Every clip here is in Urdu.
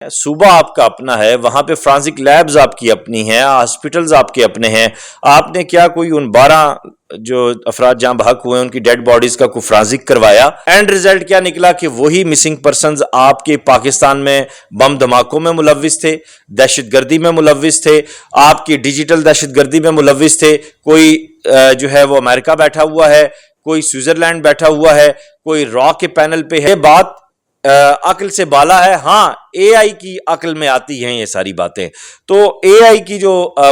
صوبہ آپ کا اپنا ہے، وہاں پہ فرانسک لیبز آپ کی اپنی ہیں، ہاسپٹلز آپ کے اپنے ہیں. آپ نے کیا کوئی ان 12 جو افراد جہاں بحق ہوئے ان کی ڈیڈ باڈیز کا کوئی فرانسک کروایا؟ اینڈ ریزلٹ کیا نکلا کہ وہی مسنگ پرسنز آپ کے پاکستان میں بم دھماکوں میں ملوث تھے، دہشت گردی میں ملوث تھے، آپ کی ڈیجیٹل دہشت گردی میں ملوث تھے. کوئی جو ہے وہ امریکہ بیٹھا ہوا ہے، کوئی سوئٹزرلینڈ بیٹھا ہوا ہے، کوئی را کے پینل پہ ہے. بات عقل سے بالا ہے. ہاں، اے آئی کی عقل میں آتی ہیں یہ ساری باتیں. تو اے آئی کی جو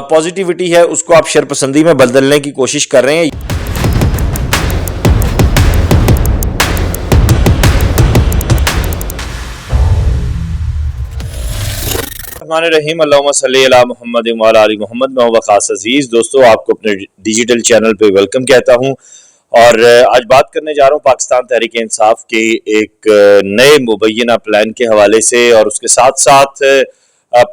پازیٹیوٹی ہے اس کو آپ شرپسندی میں بدلنے کی کوشش کر رہے ہیں. الرحمن الرحیم، اللہم صلی علی محمد وعلی آل محمد. میں وقاص عزیز. دوستو، آپ کو اپنے ڈیجیٹل چینل پہ ویلکم کہتا ہوں، اور آج بات کرنے جا رہا ہوں پاکستان تحریک انصاف کے ایک نئے مبینہ پلان کے حوالے سے، اور اس کے ساتھ ساتھ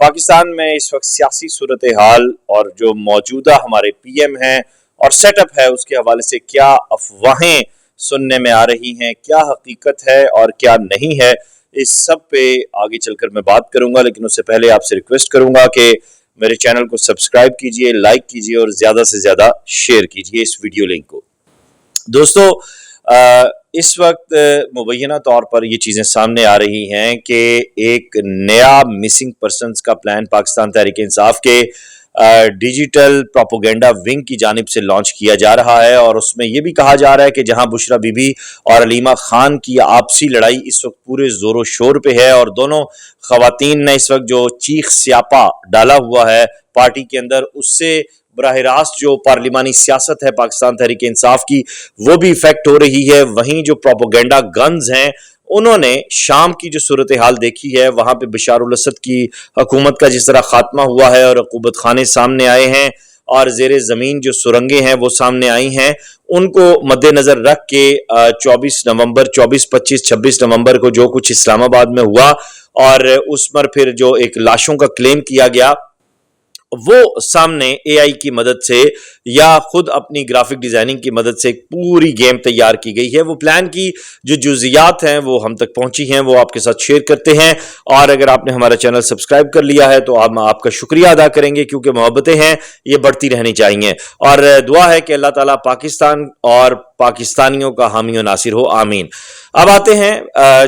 پاکستان میں اس وقت سیاسی صورتحال اور جو موجودہ ہمارے پی ایم ہیں اور سیٹ اپ ہے اس کے حوالے سے کیا افواہیں سننے میں آ رہی ہیں، کیا حقیقت ہے اور کیا نہیں ہے، اس سب پہ آگے چل کر میں بات کروں گا. لیکن اس سے پہلے آپ سے ریکویسٹ کروں گا کہ میرے چینل کو سبسکرائب کیجئے، لائک کیجئے اور زیادہ سے زیادہ شیئر کیجئے اس ویڈیو لنک کو. دوستو، اس وقت مبینہ طور پر یہ چیزیں سامنے آ رہی ہیں کہ ایک نیا مسنگ پرسنز کا پلان پاکستان تحریک انصاف کے ڈیجیٹل پروپیگنڈا ونگ کی جانب سے لانچ کیا جا رہا ہے، اور اس میں یہ بھی کہا جا رہا ہے کہ جہاں بشرا بی بی اور علیمہ خان کی آپسی لڑائی اس وقت پورے زور و شور پہ ہے، اور دونوں خواتین نے اس وقت جو چیخ سیاپا ڈالا ہوا ہے پارٹی کے اندر، اس سے براہ راست جو پارلیمانی سیاست ہے پاکستان تحریک انصاف کی وہ بھی افیکٹ ہو رہی ہے. وہیں جو پروپیگنڈا گنز ہیں انہوں نے شام کی جو صورتحال دیکھی ہے، وہاں پہ بشار الاسد کی حکومت کا جس طرح خاتمہ ہوا ہے اور عقوبت خانے سامنے آئے ہیں اور زیر زمین جو سرنگیں ہیں وہ سامنے آئی ہیں، ان کو مد نظر رکھ کے 24 نومبر 24 25 26 نومبر کو جو کچھ اسلام آباد میں ہوا، اور اس پر پھر جو ایک لاشوں کا کلیم کیا گیا، وہ سامنے اے آئی کی مدد سے یا خود اپنی گرافک ڈیزائننگ کی مدد سے پوری گیم تیار کی گئی ہے. وہ پلان کی جو جزئیات ہیں وہ ہم تک پہنچی ہیں، وہ آپ کے ساتھ شیئر کرتے ہیں. اور اگر آپ نے ہمارا چینل سبسکرائب کر لیا ہے تو آپ کا شکریہ ادا کریں گے، کیونکہ محبتیں ہیں یہ بڑھتی رہنی چاہیے، اور دعا ہے کہ اللہ تعالیٰ پاکستان اور پاکستانیوں کا حامی و ناصر ہو، آمین. اب آتے ہیں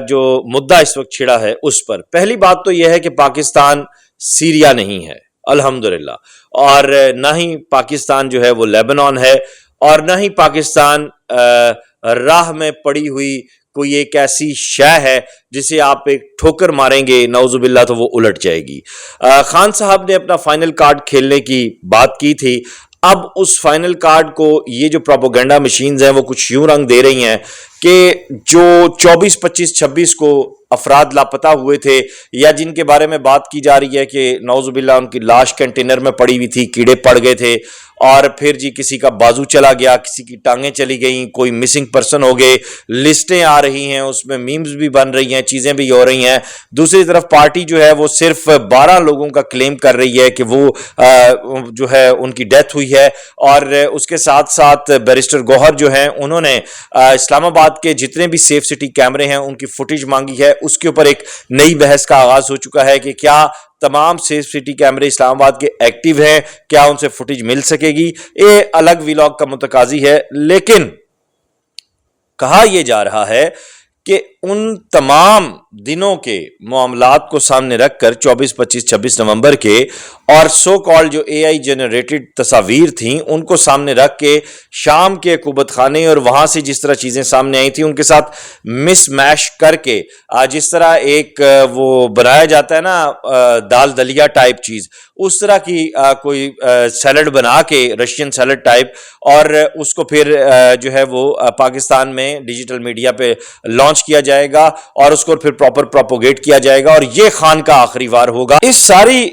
جو مدعا اس وقت چھڑا ہے اس پر. پہلی بات تو یہ ہے کہ پاکستان سیریا نہیں ہے الحمدللہ، اور نہ ہی پاکستان جو ہے وہ لیبنان ہے، اور نہ ہی پاکستان راہ میں پڑی ہوئی کوئی ایک ایسی شے ہے جسے آپ ایک ٹھوکر ماریں گے نعوذ باللہ تو وہ الٹ جائے گی. خان صاحب نے اپنا فائنل کارڈ کھیلنے کی بات کی تھی. اب اس فائنل کارڈ کو یہ جو پروپیگنڈا مشینز ہیں وہ کچھ یوں رنگ دے رہی ہیں کہ جو 24 25 26 کو افراد لاپتہ ہوئے تھے، یا جن کے بارے میں بات کی جا رہی ہے کہ نعوذ باللہ ان کی لاش کنٹینر میں پڑی ہوئی تھی، کیڑے پڑ گئے تھے، اور پھر جی کسی کا بازو چلا گیا، کسی کی ٹانگیں چلی گئیں، کوئی مسنگ پرسن ہو گئے، لسٹیں آ رہی ہیں، اس میں میمز بھی بن رہی ہیں، چیزیں بھی ہو رہی ہیں. دوسری طرف پارٹی جو ہے وہ صرف 12 لوگوں کا کلیم کر رہی ہے کہ وہ جو ہے ان کی ڈیتھ ہوئی ہے، اور اس کے ساتھ ساتھ بیرسٹر گوہر جو ہیں انہوں نے اسلام آباد کے جتنے بھی سیف سٹی کیمرے ہیں ان کی فوٹیج مانگی ہے. اس کے اوپر ایک نئی بحث کا آغاز ہو چکا ہے کہ کیا تمام سیف سٹی کیمرے اسلام آباد کے ایکٹیو ہیں، کیا ان سے فوٹیج مل سکے گی. یہ الگ ویلاگ کا متقاضی ہے، لیکن کہا یہ جا رہا ہے کہ ان تمام دنوں کے معاملات کو سامنے رکھ کر 24 25 26 نومبر کے اور سو کال جو اے آئی جنریٹڈ تصاویر تھیں ان کو سامنے رکھ کے شام کے عقوبت خانے اور وہاں سے جس طرح چیزیں سامنے آئی تھیں ان کے ساتھ مس میش کر کے جس طرح ایک وہ بنایا جاتا ہے نا دال دلیا ٹائپ چیز، اس طرح کی کوئی سیلڈ بنا کے رشین سیلڈ ٹائپ، اور اس کو پھر جو ہے وہ پاکستان میں ڈیجیٹل میڈیا پہ لانچ کیا جائے گا اور اس کو پھر پراپر پروپوگیٹ کیا جائے گا، اور یہ خان کا آخری وار ہوگا. اس ساری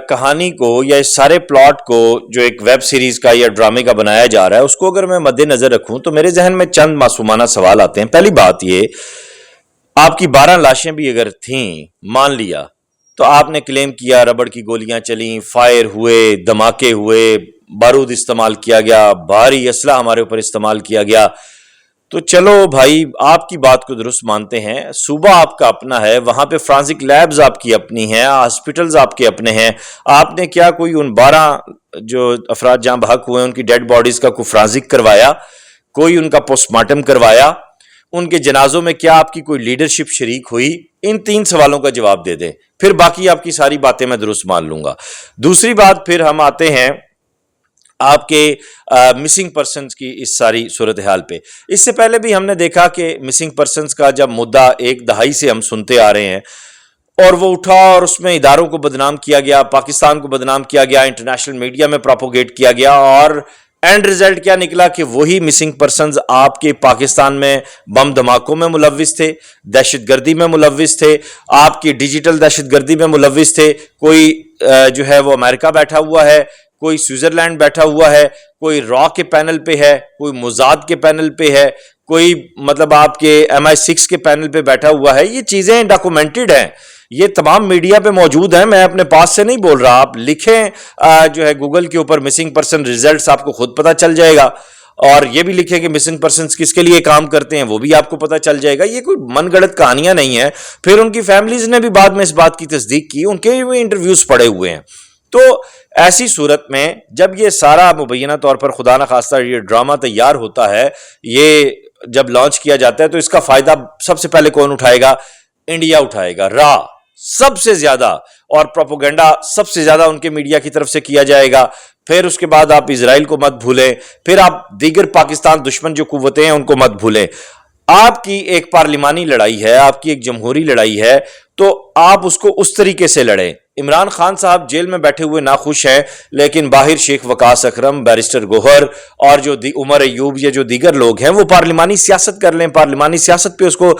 کہانی کو یا اس سارے پلاٹ کو جو ایک ویب سیریز کا یا ڈرامے کا بنایا جا رہا ہے اس کو اگر میں مد نظر رکھوں تو میرے ذہن میں چند معصومانہ سوال آتے ہیں. پہلی بات یہ، آپ کی 12 لاشیں بھی اگر تھیں مان لیا تو آپ نے کلیم کیا ربڑ کی گولیاں چلیں، فائر ہوئے، دھماکے ہوئے، بارود استعمال کیا گیا، بھاری اسلحہ ہمارے اوپر استعمال کیا گیا. تو چلو بھائی آپ کی بات کو درست مانتے ہیں، صوبہ آپ کا اپنا ہے، وہاں پہ فرانسک لیبز آپ کی اپنی ہیں، ہاسپٹلز آپ کے اپنے ہیں، آپ نے کیا کوئی ان 12 جو افراد جہاں بحق ہوئے ان کی ڈیڈ باڈیز کا کوئی فرانسک کروایا، کوئی ان کا پوسٹ مارٹم کروایا، ان کے جنازوں میں کیا آپ کی کوئی لیڈرشپ شریک ہوئی؟ ان 3 سوالوں کا جواب دے دیں، پھر باقی آپ کی ساری باتیں میں درست مان لوں گا۔ دوسری بات پھر ہم آتے ہیں آپ کے مسنگ پرسنز کی اس ساری صورتحال پہ۔ اس سے پہلے بھی ہم نے دیکھا کہ مسنگ پرسنز کا جب مدعا 1 دہائی سے ہم سنتے آ رہے ہیں اور وہ اٹھا اور اس میں اداروں کو بدنام کیا گیا، پاکستان کو بدنام کیا گیا، انٹرنیشنل میڈیا میں پروپوگیٹ کیا گیا، اور اینڈ ریزلٹ کیا نکلا کہ وہی مسنگ پرسنز آپ کے پاکستان میں بم دھماکوں میں ملوث تھے، دہشت گردی میں ملوث تھے، آپ کی ڈیجیٹل دہشت گردی میں ملوث تھے۔ کوئی جو ہے وہ امریکہ بیٹھا ہوا ہے، کوئی سوئٹزرلینڈ بیٹھا ہوا ہے، کوئی را کے پینل پہ ہے، کوئی موزاد کے پینل پہ ہے، کوئی مطلب آپ کے MI6 کے پینل پہ بیٹھا ہوا ہے۔ یہ چیزیں ڈاکومنٹڈ ہیں، یہ تمام میڈیا پہ موجود ہیں، میں اپنے پاس سے نہیں بول رہا۔ آپ لکھیں جو ہے گوگل کے اوپر مسنگ پرسن ریزلٹس، آپ کو خود پتہ چل جائے گا، اور یہ بھی لکھیں کہ مسنگ پرسنز کس کے لیے کام کرتے ہیں، وہ بھی آپ کو پتہ چل جائے گا۔ یہ کوئی من گڑت کہانیاں نہیں ہیں۔ پھر ان کی فیملیز نے بھی بعد میں اس بات کی تصدیق کی، ان کے بھی انٹرویوز پڑے ہوئے ہیں۔ تو ایسی صورت میں جب یہ سارا مبینہ طور پر خدا نخواستہ یہ ڈرامہ تیار ہوتا ہے، یہ جب لانچ کیا جاتا ہے، تو اس کا فائدہ سب سے پہلے کون اٹھائے گا؟ انڈیا اٹھائے گا، را سب سے زیادہ، اور پروپوگنڈا سب سے زیادہ ان کے میڈیا کی طرف سے کیا جائے گا۔ پھر اس کے بعد آپ اسرائیل کو مت بھولیں، پھر آپ دیگر پاکستان دشمن جو قوتیں ہیں ان کو مت بھولیں۔ آپ کی ایک پارلیمانی لڑائی ہے، آپ کی ایک جمہوری لڑائی ہے، تو آپ اس کو اس طریقے سے لڑیں۔ عمران خان صاحب جیل میں بیٹھے ہوئے ناخوش ہیں، لیکن باہر شیخ وقاص اکرم، بیرسٹر گوہر اور جو عمر ایوب یا جو دیگر لوگ ہیں وہ پارلیمانی سیاست کر لیں، پارلیمانی سیاست پہ اس کو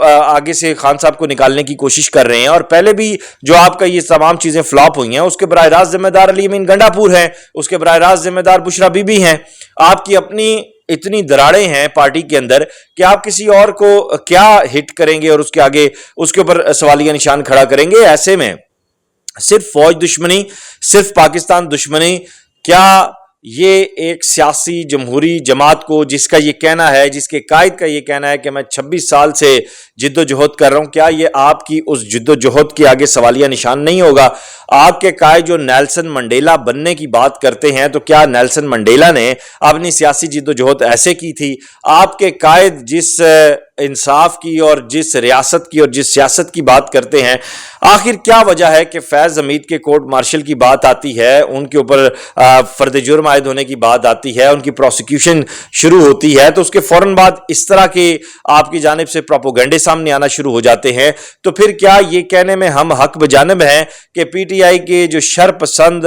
آگے سے خان صاحب کو نکالنے کی کوشش کر رہے ہیں۔ اور پہلے بھی جو آپ کا یہ تمام چیزیں فلاپ ہوئی ہیں، اس کے براہ راست ذمہ دار علی امین گنڈا پور ہیں، اس کے براہ راست ذمہ دار بشرا بی بی ہیں۔ آپ کی اپنی اتنی دراڑیں ہیں پارٹی کے اندر کہ آپ کسی اور کو کیا ہٹ کریں گے اور اس کے آگے اس کے اوپر سوالیہ نشان کھڑا کریں گے۔ ایسے میں صرف فوج دشمنی، صرف پاکستان دشمنی، کیا یہ ایک سیاسی جمہوری جماعت کو، جس کا یہ کہنا ہے، جس کے قائد کا یہ کہنا ہے کہ میں 26 سال سے جد و جہد کر رہا ہوں، کیا یہ آپ کی اس جد و جہد کے آگے سوالیہ نشان نہیں ہوگا؟ آپ کے قائد جو نیلسن منڈیلا بننے کی بات کرتے ہیں، تو کیا نیلسن منڈیلا نے اپنی سیاسی جد و جہد ایسے کی تھی؟ آپ کے قائد جس انصاف کی اور جس ریاست کی اور جس سیاست کی بات کرتے ہیں، آخر کیا وجہ ہے کہ فیض حمید کے کورٹ مارشل کی بات آتی ہے، ان کے اوپر فرد جرم عائد ہونے کی بات آتی ہے، ان کی پروسیکیوشن شروع ہوتی ہے، تو اس کے فوراً بعد اس طرح کے آپ کی جانب سے پروپوگنڈے سامنے آنا شروع ہو جاتے ہیں؟ تو پھر کیا یہ کہنے میں ہم حق بجانب ہیں کہ پی ٹی آئی کے جو شر پسند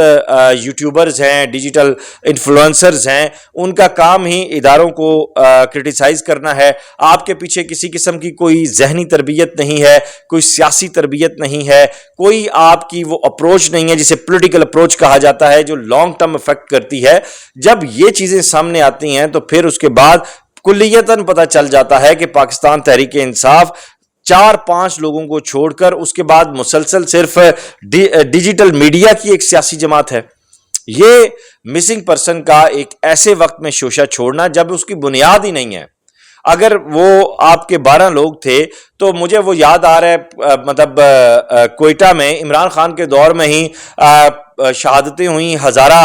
یوٹیوبرز ہیں، ڈیجیٹل انفلوئنسرز ہیں، ان کا کام ہی اداروں کو کرٹیسائز کرنا ہے؟ آپ کے پیچھے کسی قسم کی کوئی ذہنی تربیت نہیں ہے، کوئی سیاسی تربیت نہیں ہے، کوئی آپ کی وہ اپروچ نہیں ہے جسے پولیٹیکل اپروچ کہا جاتا ہے، جو لانگ ٹرم افیکٹ کرتی ہے۔ جب یہ چیزیں سامنے آتی ہیں تو پھر اس کے بعد کلیتاً پتہ چل جاتا ہے کہ پاکستان تحریک انصاف 4-5 لوگوں کو چھوڑ کر اس کے بعد مسلسل صرف ڈیجیٹل میڈیا کی ایک سیاسی جماعت ہے۔ یہ مسنگ پرسن کا ایک ایسے وقت میں شوشہ چھوڑنا جب اس کی بنیاد ہی نہیں ہے۔ اگر وہ آپ کے 12 لوگ تھے تو مجھے وہ یاد آ رہا ہے، مطلب کوئٹہ میں عمران خان کے دور میں ہی شہادتیں ہوئیں ہزارہ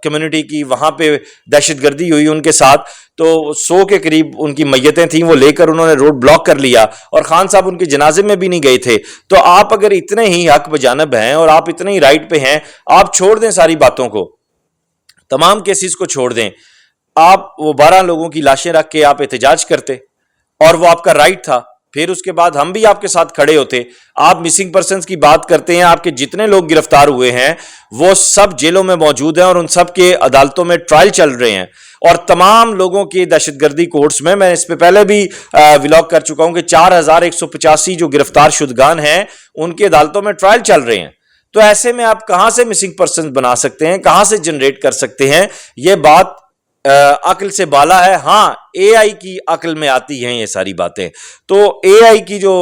کمیونٹی کی، وہاں پہ دہشت گردی ہوئی ان کے ساتھ، تو 100 کے قریب ان کی میتیں تھیں، وہ لے کر انہوں نے روڈ بلاک کر لیا اور خان صاحب ان کے جنازے میں بھی نہیں گئے تھے۔ تو آپ اگر اتنے ہی حق بجانب ہیں اور آپ اتنے ہی رائٹ پہ ہیں، آپ چھوڑ دیں ساری باتوں کو، تمام کیسز کو چھوڑ دیں۔ آپ وہ 12 لوگوں کی لاشیں رکھ کے آپ احتجاج کرتے اور وہ آپ کا رائٹ تھا، پھر اس کے بعد ہم بھی آپ کے ساتھ کھڑے ہوتے۔ آپ مسنگ پرسنز کی بات کرتے ہیں، آپ کے جتنے لوگ گرفتار ہوئے ہیں وہ سب جیلوں میں موجود ہیں اور ان سب کے عدالتوں میں ٹرائل چل رہے ہیں، اور تمام لوگوں کی دہشت گردی کورٹس میں اس پہ پہلے بھی ولاگ کر چکا ہوں کہ 4185 جو گرفتار شدگان ہیں ان کی عدالتوں میں ٹرائل چل رہے ہیں۔ تو ایسے میں آپ کہاں سے مسنگ پرسنز بنا سکتے ہیں، کہاں سے جنریٹ کر سکتے ہیں؟ یہ بات عقل سے بالا ہے. ہاں اے آئی کی عقل میں آتی ہیں یہ ساری باتیں. تو اے آئی کی جو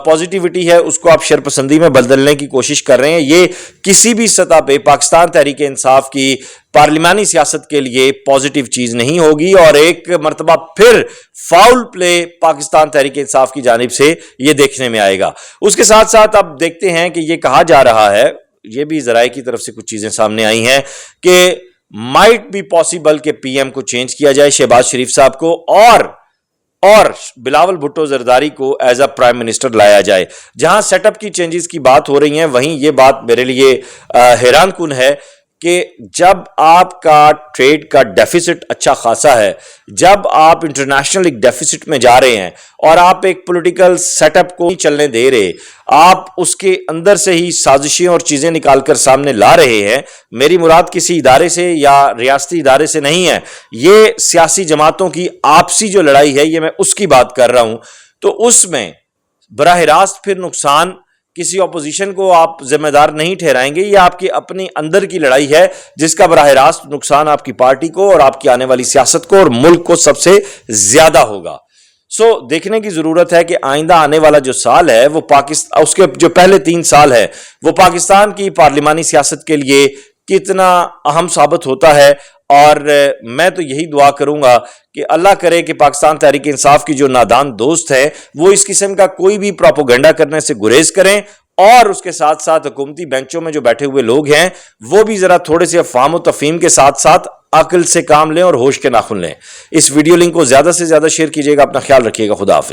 پازیٹیوٹی ہے اس کو آپ شرپسندی میں بدلنے کی کوشش کر رہے ہیں. یہ کسی بھی سطح پہ پاکستان تحریک انصاف کی پارلیمانی سیاست کے لیے پازیٹیو چیز نہیں ہوگی, اور ایک مرتبہ پھر فاؤل پلے پاکستان تحریک انصاف کی جانب سے یہ دیکھنے میں آئے گا. اس کے ساتھ ساتھ اب دیکھتے ہیں کہ یہ کہا جا رہا ہے, یہ بھی ذرائع کی طرف سے کچھ چیزیں سامنے آئی ہیں کہ مائٹ بی پاسبل کہ پی ایم کو چینج کیا جائے, شہباز شریف صاحب کو, اور بلاول بھٹو زرداری کو ایز اے پرائم منسٹر لایا جائے. جہاں سیٹ اپ کی چینجز کی بات ہو رہی ہیں وہیں یہ بات میرے لیے حیران کن ہے کہ جب آپ کا ٹریڈ کا ڈیفیسٹ اچھا خاصا ہے, جب آپ انٹرنیشنل ایک ڈیفیسٹ میں جا رہے ہیں اور آپ ایک پولیٹیکل سیٹ اپ کو نہیں چلنے دے رہے, آپ اس کے اندر سے ہی سازشیں اور چیزیں نکال کر سامنے لا رہے ہیں. میری مراد کسی ادارے سے یا ریاستی ادارے سے نہیں ہے, یہ سیاسی جماعتوں کی آپسی جو لڑائی ہے یہ میں اس کی بات کر رہا ہوں. تو اس میں براہ راست پھر نقصان کسی اپوزیشن کو آپ ذمہ دار نہیں ٹھہرائیں گے, یہ آپ کی اپنی اندر کی لڑائی ہے جس کا براہ راست نقصان آپ کی پارٹی کو اور آپ کی آنے والی سیاست کو اور ملک کو سب سے زیادہ ہوگا. دیکھنے کی ضرورت ہے کہ آئندہ آنے والا جو سال ہے وہ پاکستان, اس کے جو پہلے 3 سال ہے وہ پاکستان کی پارلیمانی سیاست کے لیے کتنا اہم ثابت ہوتا ہے. اور میں تو یہی دعا کروں گا کہ اللہ کرے کہ پاکستان تحریک انصاف کی جو نادان دوست ہیں وہ اس قسم کا کوئی بھی پروپیگنڈا کرنے سے گریز کریں, اور اس کے ساتھ ساتھ حکومتی بینچوں میں جو بیٹھے ہوئے لوگ ہیں وہ بھی ذرا تھوڑے سے افہام و تفہیم کے ساتھ ساتھ عقل سے کام لیں اور ہوش کے ناخن لیں. اس ویڈیو لنک کو زیادہ سے زیادہ شیئر کیجیے گا. اپنا خیال رکھیے گا. خدا حافظ.